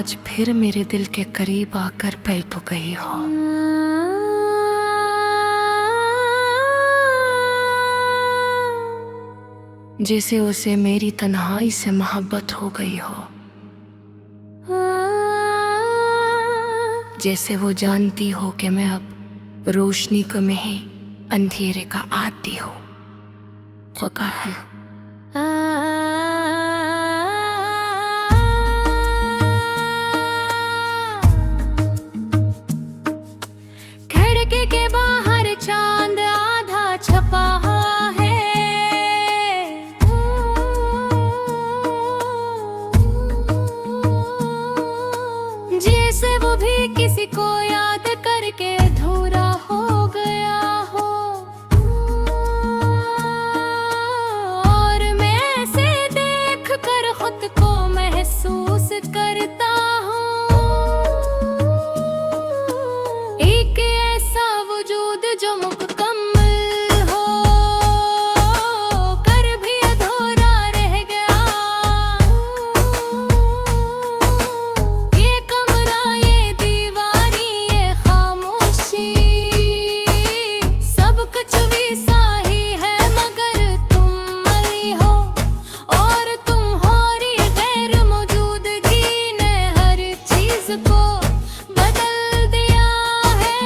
आज फिर मेरे दिल के करीब आकर पल तो गई हो। जैसे उसे मेरी तन्हाई से मोहब्बत हो गई हो, जैसे वो जानती हो कि मैं अब रोशनी को में ही अंधेरे का आदी हूँ। खुदा है खिड़की के बाहर चांद आधा छपा है, जैसे वो भी किसी को याद करके अधूरा हो गया हो। और मैं ऐसे देख कर खुद को महसूस करता हूँ, एक ऐसा वजूद जो मुकम्मल हो कर भी अधूरा रह गया। ये कमरा, ये दीवारी, ये खामोशी, सब कुछ भी साही है मगर तुम मरी हो। और तुम्हारी गैर मौजूदगी ने हर चीज को बदल दिया है।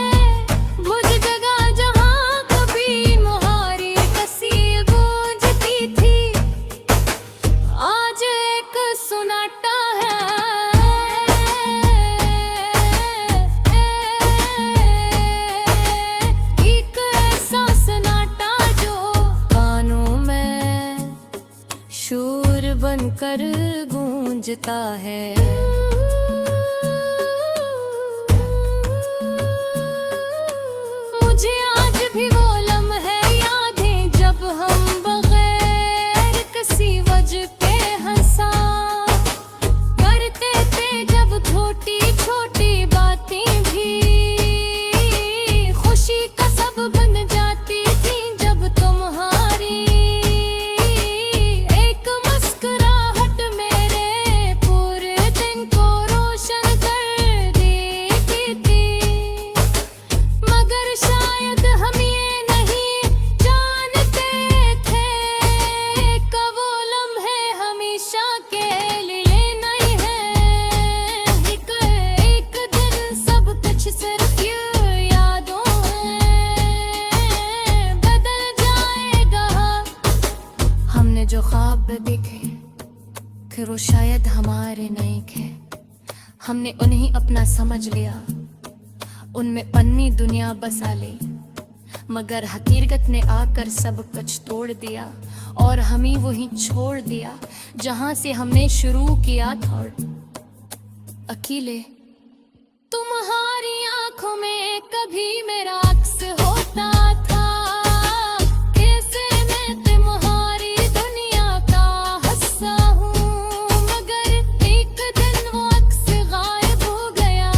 मुझ जगह जहाँ कभी मुहारी कसी गूंजती थी, आज एक सुनाटा है। एक ऐसा सन्नाटा जो कानों में शोर बनकर गूंजता है। मुझे आज भी वो लम्हे याद हैं जब हम बगैर किसी वजह पे हंसा करते थे, जब छोटी छोटी बातें भी खुशी का सब बन जाती थी। जब तुम्हारी एक मुस्कुराहट मेरे पूरे दिन को रोशन कर देती थी, मगर शायद हम ये नहीं जानते थे कि वो लम्हे हमेशा के लिए नहीं है। एक दिन सब कुछ सिर्फ ये यादों में बदल जाएगा। हमने जो ख्वाब देखे फिर वो शायद हमारे नहीं थे, हमने उन्हें अपना समझ लिया, उनमें पन्नी दुनिया बसा ली, मगर हकीकत ने आकर सब कुछ तोड़ दिया और हमें वहीं छोड़ दिया जहां से हमने शुरू किया था। अकेले तुम्हारी आंखों में कभी मेरा अक्स होता था, कैसे मैं तुम्हारी दुनिया का हिस्सा हूँ, मगर एक दिन वो अक्स गायब हो गया।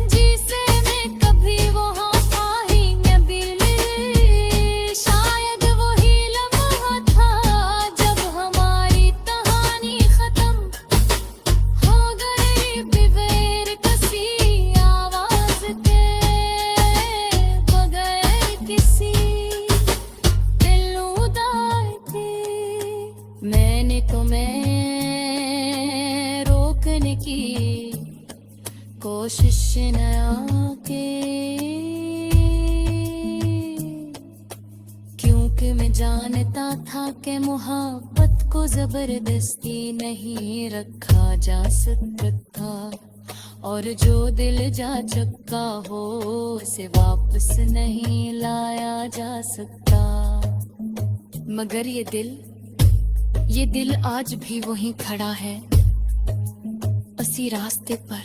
जिसे मैं कभी वहाँ था ही मैं भी, शायद वही लम्हा था जब हमारी कहानी खत्म हो गई बगैर किसी आवाज के, बगैर किसी दिल उदार थे। मैंने तुम्हें रोकने की कोशिश न के, क्योंकि मैं जानता था कि मोहब्बत को जबरदस्ती नहीं रखा जा सकता, और जो दिल जा चुका हो उसे वापस नहीं लाया जा सकता। मगर ये दिल आज भी वहीं खड़ा है, उसी रास्ते पर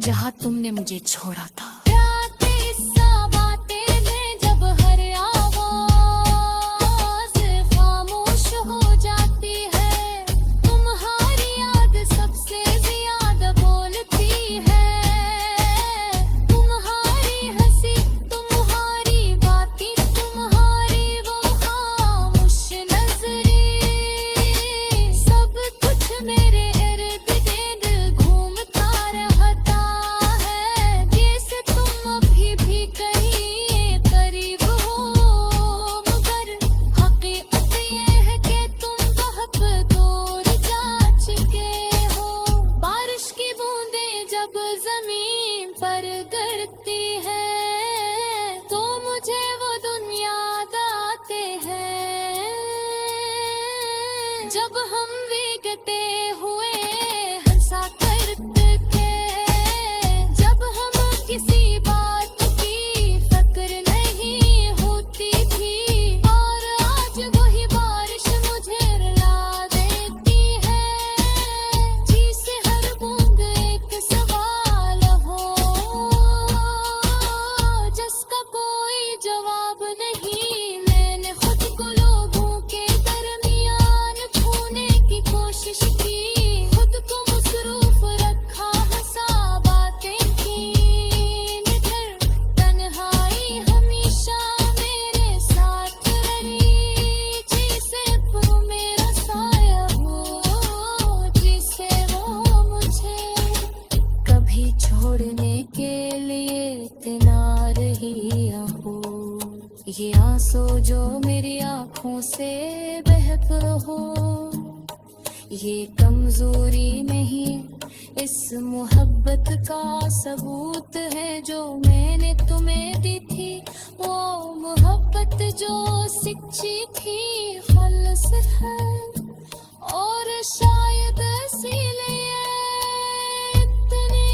जहाँ तुमने मुझे छोड़ा था। जब हर आवाज खामोश हो जाती है, तुम्हारी याद सबसे ज्यादा बोलती है। तुम्हारी हंसी, तुम्हारी बातें, तुम्हारी वो खामोश नजरें, सब कुछ ये आंसू जो मेरी आंखों से बहक हो, ये कमजोरी नहीं इस मोहब्बत का सबूत है जो मैंने तुम्हें दी थी। वो मोहब्बत जो सच्ची थी, खालिस है और शायद इसीलिए इतनी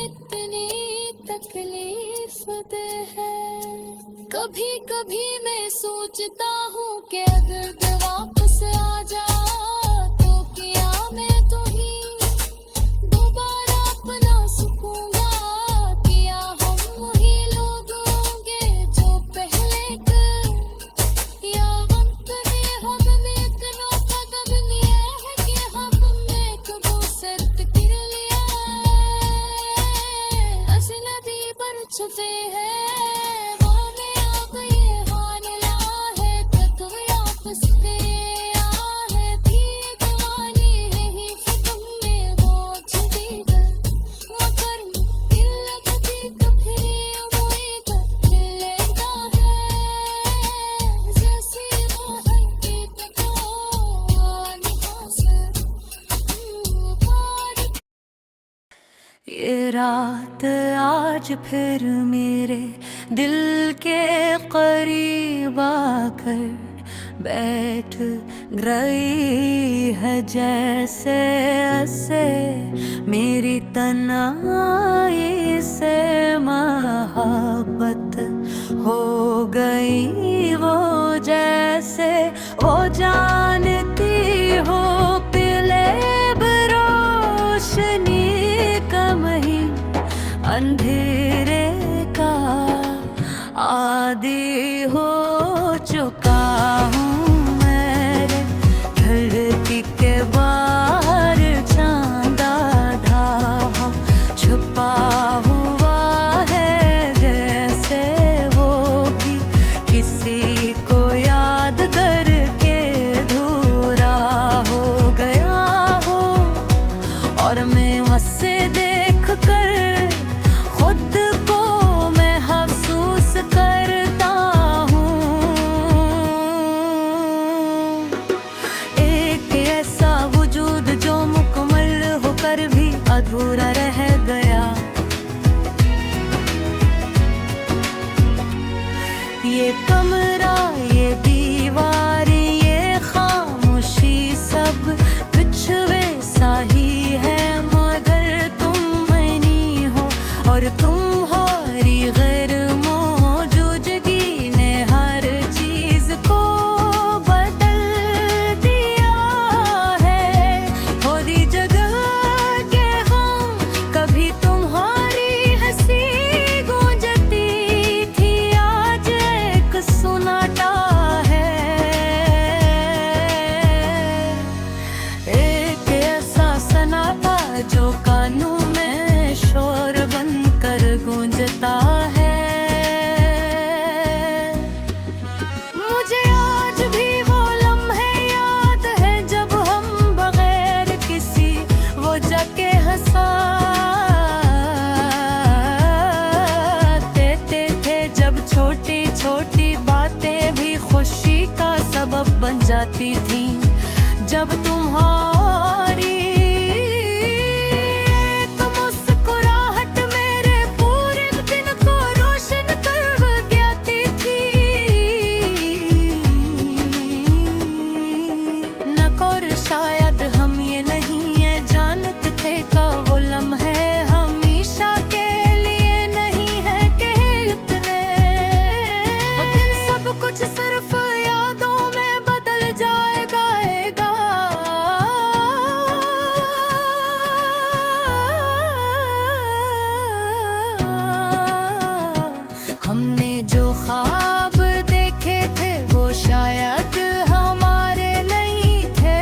इतनी तकलीफ दे है। कभी कभी मैं सोचता हूँ कि अगर दिल वापस आ जा तो किया मैं तो ही दोबारा अपना सकूंगा। किया हम वही लोग होंगे जो पहले कर, या हम करे हम में इतना कदम लिया है कि हमने कबू सर्द कर लिया। अस नदी पर छुपे हैं ये रात आज फिर मेरे दिल के करीब आकर बैठ गई है, जैसे ऐसे मेरी तन्हाई से मोहब्बत हो गई। वो जैसे वो जानती हो पिले रोशनी अंधेरे का आदी हो चुका हूँ। मेरे धरती के बाहर चांद आधा छुपा हुआ है, जैसे वो भी किसी को याद करके अधूरा हो गया हो। और मैं वसे देख कर खुद को मैं महसूस करता हूँ, एक ऐसा वजूद जो मुकम्मल होकर भी अधूरा रह गया। ये कमरा, ये दीवार, ये खामोशी सब कुछ वैसा ही है, मगर तुम नहीं हो और तुम्हारी गैर मौजूदगी ने हर चीज को बदल दिया है। थोड़ी जगह के हम कभी तुम्हारी हंसी गूंजती थी, आज एक सुनाटा है। एक ऐसा सन्नाटा जो कानों में शोर बनकर गूंजता है। मुझे आज भी वो लम्हे याद है जब हम बगैर किसी वजह के हंसाते थे, जब छोटी छोटी बातें भी खुशी का सबब बन जाती थी, जब तुम्हारी मुस्कुराहट मेरे पूरे दिन को रोशन कर देती थी। नकोर शायद हम ये नहीं है जानते थे का वो लम्हे हमेशा के लिए नहीं है कि इतने सब कुछ सिर्फ यादों में बदल जाएगा। हमने जो ख्वाब देखे थे वो शायद हमारे नहीं थे।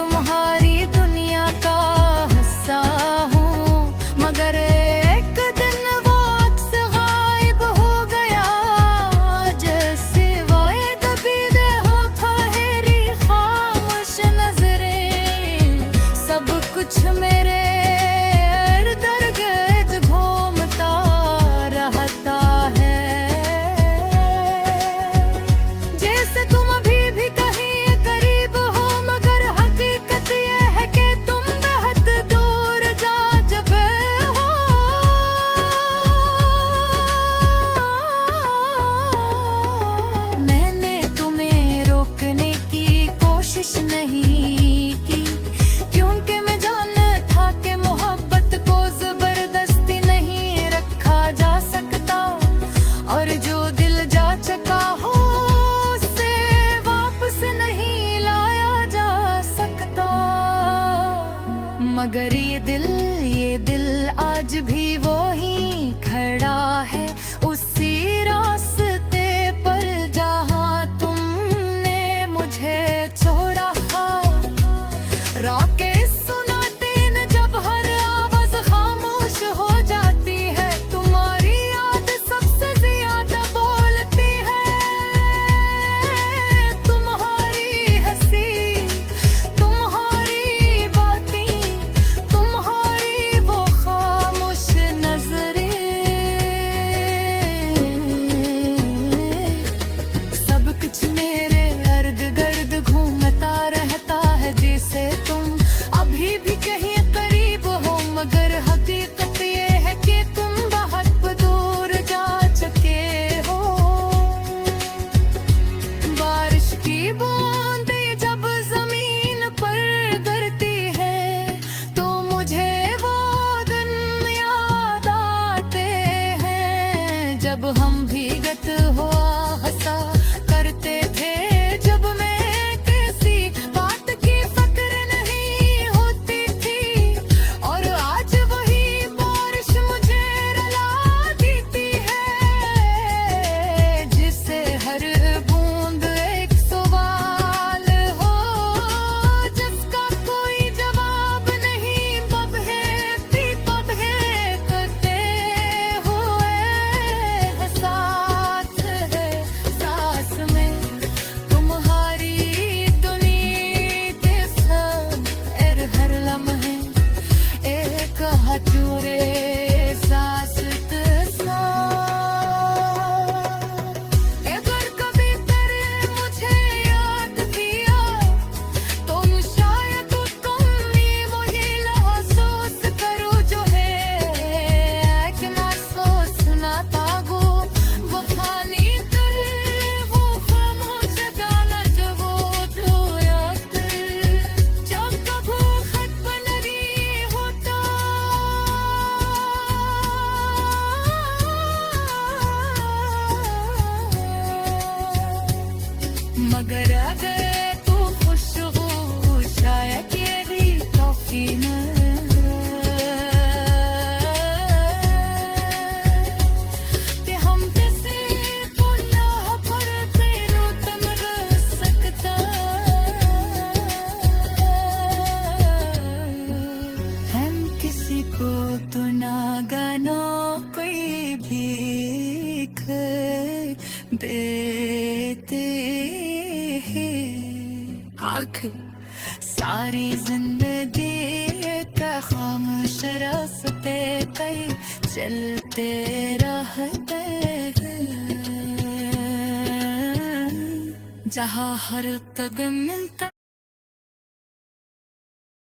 तुम्हारी दुनिया का हिस्सा हूँ, मगर एक दिन वो अक्स गायब हो गया। जैसे वाए दबी दे हो ठहरी खामोश नजरें, सब कुछ मेरे इर्द-गिर्द घूमता रहता है। जैसे तुम अभी भी कहीं करीब हो, मगर हकीकत ये है कि तुम बहुत दूर जा चुके हो। मैंने तुम्हें रोकने की कोशिश नहीं की, क्योंकि मैं जानता था कि मोहब्बत को जबरदस्ती नहीं रखा जा सकता, और जो दिल जा चुका हो उसे वापस नहीं लाया जा सकता। मगर ये दिल आज भी वो ही खड़ा है, उसी रास्ते पर जहाँ तुमने मुझे छोड़ा। रॉकेट सुनाते न जब हर आवाज खामोश हो जाती है, तुम्हारी याद सबसे ज्यादा बोलती है। तुम्हारी हंसी, तुम्हारी बातें, तुम्हारी वो खामोश नजरें, सब कुछ मेरे इर्द गिर्द घूमता रहता है। जैसे तुम अभी भी कहीं करीब हो, मगर हकीकत ये है कि तुम बहुत दूर जा चुके हो। बारिश की बूंदें जब जमीन पर गिरती है, तो मुझे वो दिन याद आते हैं, जब हम भीगत हुआ हंसा करते थे। जब मैं किसी बात की फिक्र नहीं होती थी, और आज वही बारिश मुझे रुला देती है। जिससे हर बूंद एक सवाल हो, जिसका कोई जवाब नहीं। बबहेती करते हुए साथ है सांस में तुम्हारी दुनिया के सब हर लम्हे एक हजूरे सांस अगर कभी तेरे मुझे याद किया, तो शायद तुम भी वही महसूस करो जो है कि महसूस ना पागो। वो खाली दिल, वो खामोश गाना जो वो धोया दिल, जब कभू खत पर नहीं होता। मगर अगर तू खुश हो, शायद ये भी काफी न। कि हम किसी गुनाह पर तेरो तम रह सकता। हम किसी को तो ना गाना कोई भीख देते हैं। आखिर सारी जिंदगी का खामोश रास्ते कई चलते रहते हैं, जहाँ हर कदम मिलता